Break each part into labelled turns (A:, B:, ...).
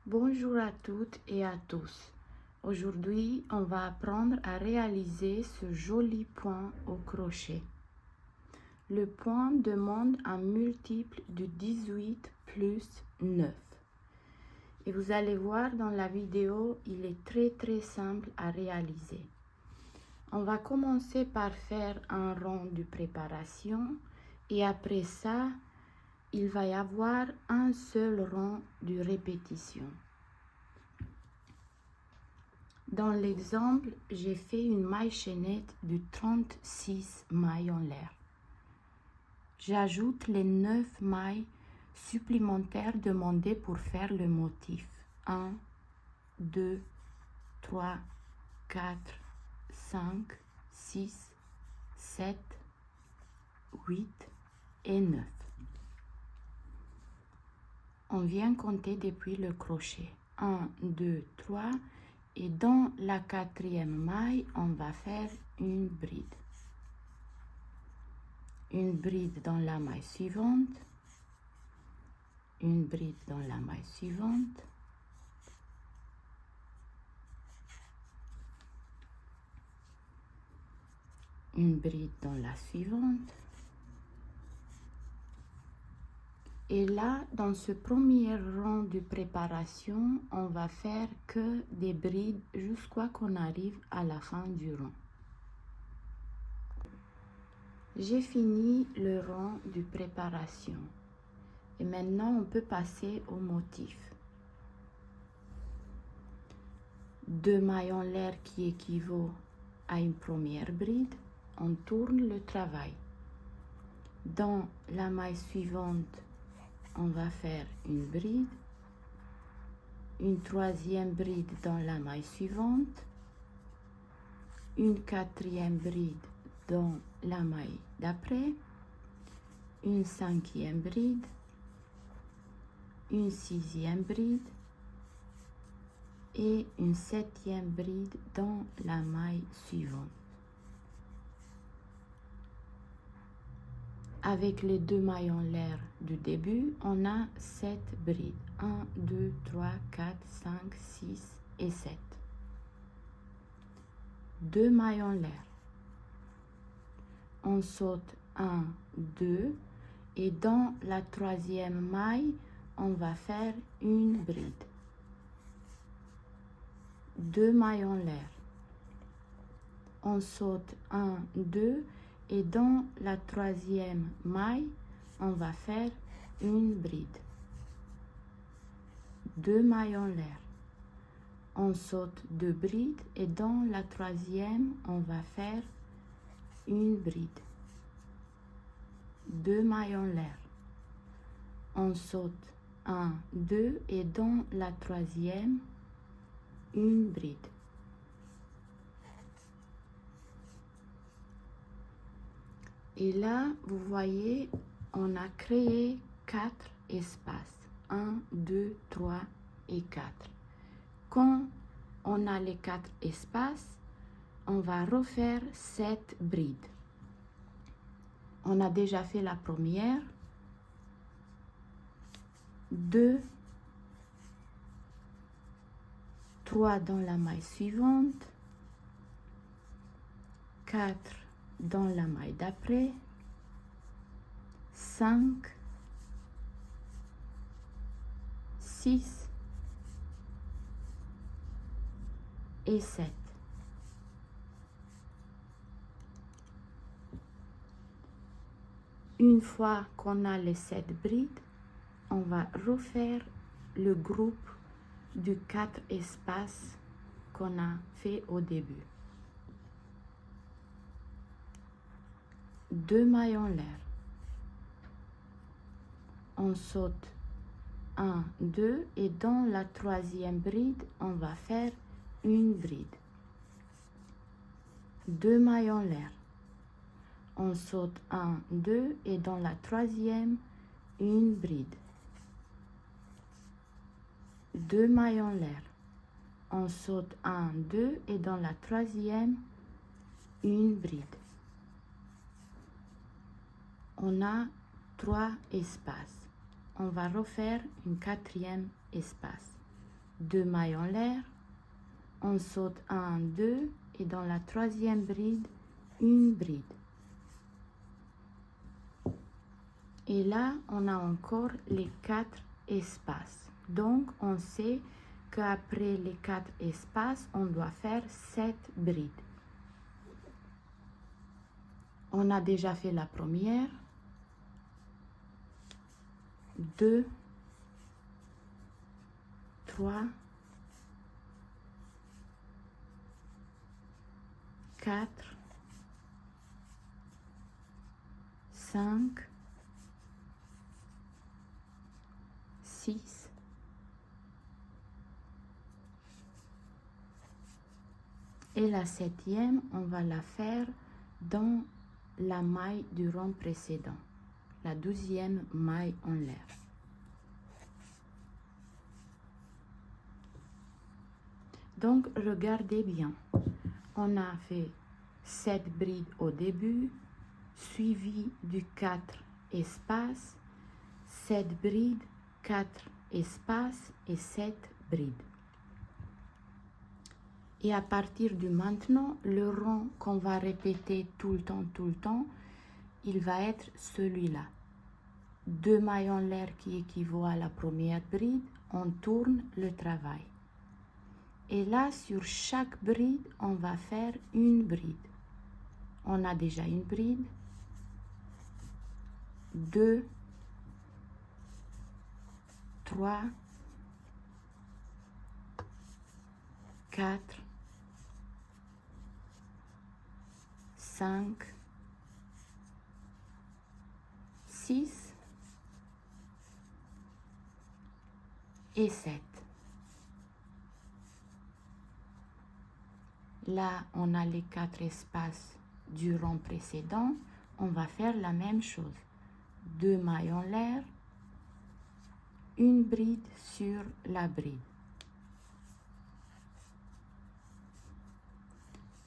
A: Bonjour à toutes et à tous. Aujourd'hui, on va apprendre à réaliser ce joli point au crochet. Le point demande un multiple de 18 plus 9. Et vous allez voir dans la vidéo, il est très simple à réaliser. On va commencer par faire un rond de préparation et après ça, il va y avoir un seul rond de répétition. Dans l'exemple, j'ai fait une maille chaînette de 36 mailles en l'air. J'ajoute les 9 mailles supplémentaires demandées pour faire le motif. 1, 2, 3, 4, 5, 6, 7, 8 et 9. On vient compter depuis le crochet. 1, 2, 3. Et dans la quatrième maille, on va faire une bride. Une bride dans la maille suivante. Une bride dans la maille suivante. Une bride dans la suivante. Et là, dans ce premier rang de préparation, on va faire que des brides jusqu'à qu'on arrive à la fin du rang. J'ai fini le rang de préparation. Et maintenant, on peut passer au motif. 2 mailles en l'air qui équivaut à une première bride. On tourne le travail. Dans la maille suivante, on va faire une bride, une troisième bride dans la maille suivante, une quatrième bride dans la maille d'après, une cinquième bride, une sixième bride et une septième bride dans la maille suivante. Avec les 2 mailles en l'air du début, on a 7 brides. 1, 2, 3, 4, 5, 6 et 7. 2 mailles en l'air. On saute 1, 2 et dans la troisième maille, on va faire une bride. 2 mailles en l'air. On saute 1, 2 et dans la troisième maille, on va faire une bride. 2 mailles en l'air. On saute 2 brides et dans la troisième, on va faire une bride. 2 mailles en l'air. On saute 1, 2 et dans la troisième, une bride. Et là, vous voyez, on a créé 4 espaces. 1, 2, 3 et 4. Quand on a les 4 espaces, on va refaire 7 brides. On a déjà fait la première. 2, 3 dans la maille suivante. 4 dans la maille d'après, 5, 6 et 7. Une fois qu'on a les 7 brides, on va refaire le groupe de 4 espaces qu'on a fait au début. 2 mailles en l'air. On saute 1, 2 et dans la troisième bride, on va faire une bride. 2 mailles en l'air. On saute 1, 2 et dans la troisième, une bride. 2 mailles en l'air. On saute 1, 2 et dans la troisième, une bride. On a 3 espaces. On va refaire un quatrième espace. 2 mailles en l'air, on saute 1, 2 et dans la troisième bride, une bride. Et là, on a encore les 4 espaces. Donc, on sait qu'après les 4 espaces, on doit faire 7 brides. On a déjà fait la première. 2, 3, 4, 5, 6, et la septième, on va la faire dans la maille du rang précédent, la 12e maille en l'air. Donc, regardez bien. On a fait 7 brides au début, suivi du 4 espaces, 7 brides, 4 espaces et 7 brides. Et à partir de maintenant, le rang qu'on va répéter tout le temps, il va être celui-là. 2 mailles en l'air qui équivaut à la première bride, on tourne le travail. Et là, sur chaque bride, on va faire une bride. On a déjà une bride, 2, 3, 4, 5, 6 et 7. Là, on a les 4 espaces du rang précédent. On va faire la même chose. 2 mailles en l'air, une bride sur la bride.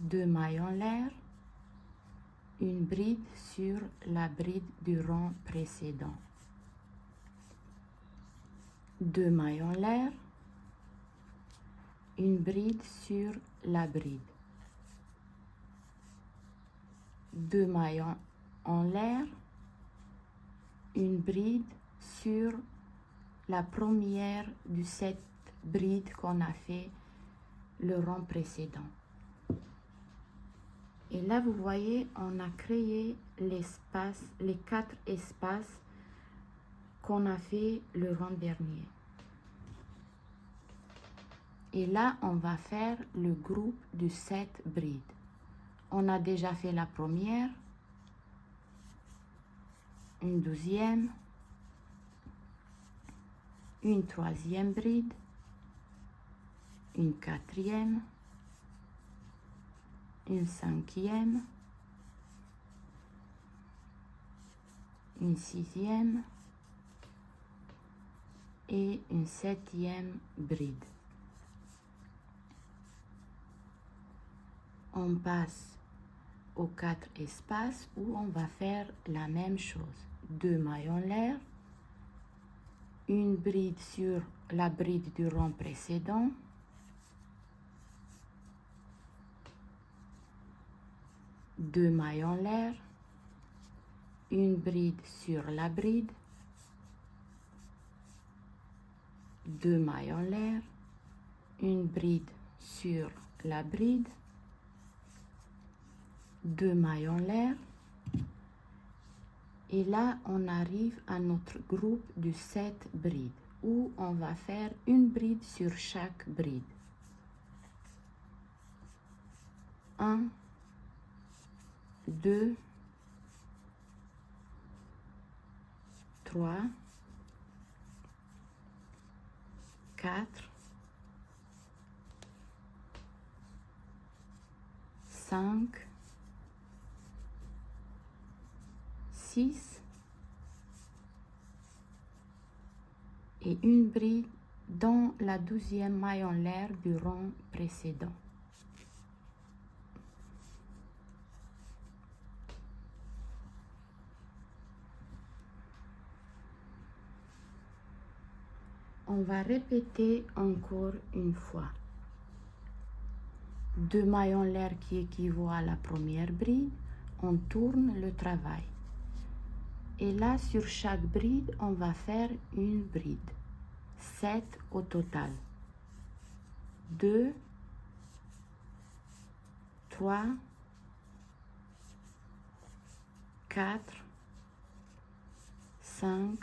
A: 2 mailles en l'air, une bride sur la bride du rang précédent. 2 mailles en l'air, une bride sur la bride. 2 mailles en l'air, une bride sur la première de cette bride qu'on a fait le rang précédent. Et là, vous voyez, on a créé l'espace, les 4 espaces qu'on a fait le rang dernier. Et là, on va faire le groupe de 7 brides. On a déjà fait la première, une 12e, une 3e bride, une 4e, une 5e, une 6e et une 7e bride. On passe aux 4 espaces où on va faire la même chose. 2 mailles en l'air, une bride sur la bride du rang précédent, deux mailles en l'air, une bride sur la bride, 2 mailles en l'air, une bride sur la bride, 2 mailles en l'air, et là on arrive à notre groupe de 7 brides où on va faire une bride sur chaque bride. 1, 2, 3, 4, 5, 6 et une bride dans la 12e maille en l'air du rang précédent. On va répéter encore une fois. 2 mailles en l'air qui équivaut à la première bride, on tourne le travail. Et là, sur chaque bride, on va faire une bride. 7 au total. 2, 3, 4, 5,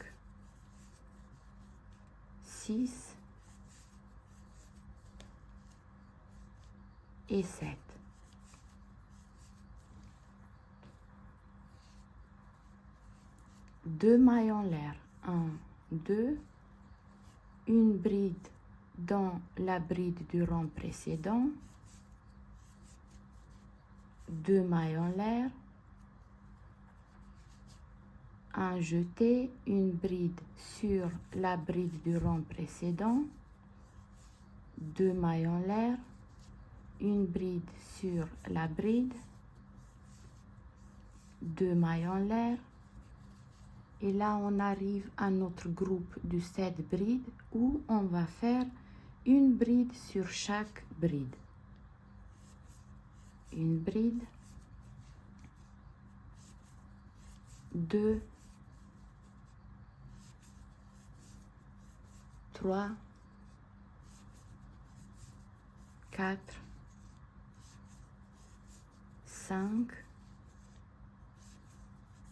A: 6 et 7. Deux mailles en l'air. 1, 2. Une bride dans la bride du rang précédent. 2 mailles en l'air. Un jeté, une bride sur la bride du rang précédent. 2 mailles en l'air. Une bride sur la bride. 2 mailles en l'air. Et là, on arrive à notre groupe de 7 brides où on va faire une bride sur chaque bride. Une bride, 2, 3, 4, 5,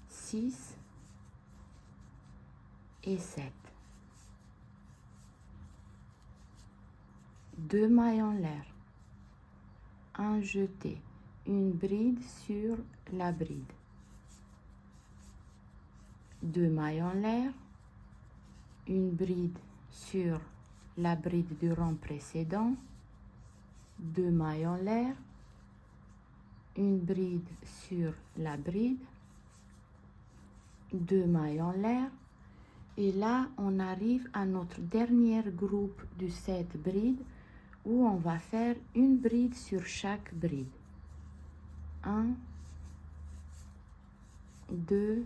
A: 6 et 7. 2 mailles en l'air. Un jeté, une bride sur la bride. 2 mailles en l'air. Une bride sur la bride du rang précédent. 2 mailles en l'air. Une bride sur la bride. 2 mailles en l'air. Et là, on arrive à notre dernier groupe de 7 brides où on va faire une bride sur chaque bride. 1, 2,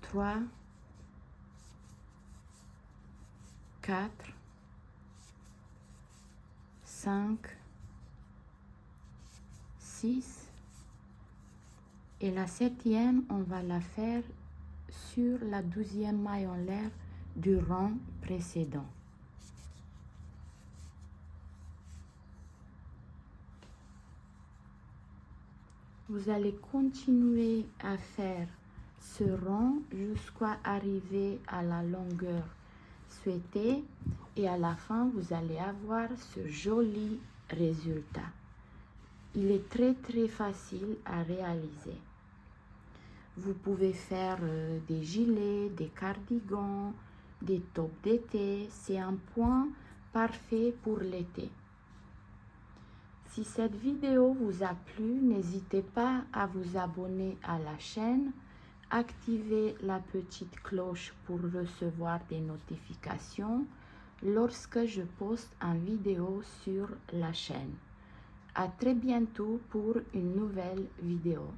A: 3, 4, 5, 6 et la 7e, on va la faire sur la 12e maille en l'air du rang précédent. Vous allez continuer à faire ce rang jusqu'à arriver à la longueur souhaitée et à la fin, vous allez avoir ce joli résultat. Il est très facile à réaliser. Vous pouvez faire des gilets, des cardigans, des tops d'été. C'est un point parfait pour l'été. Si cette vidéo vous a plu, n'hésitez pas à vous abonner à la chaîne, activer la petite cloche pour recevoir des notifications lorsque je poste une vidéo sur la chaîne. À très bientôt pour une nouvelle vidéo.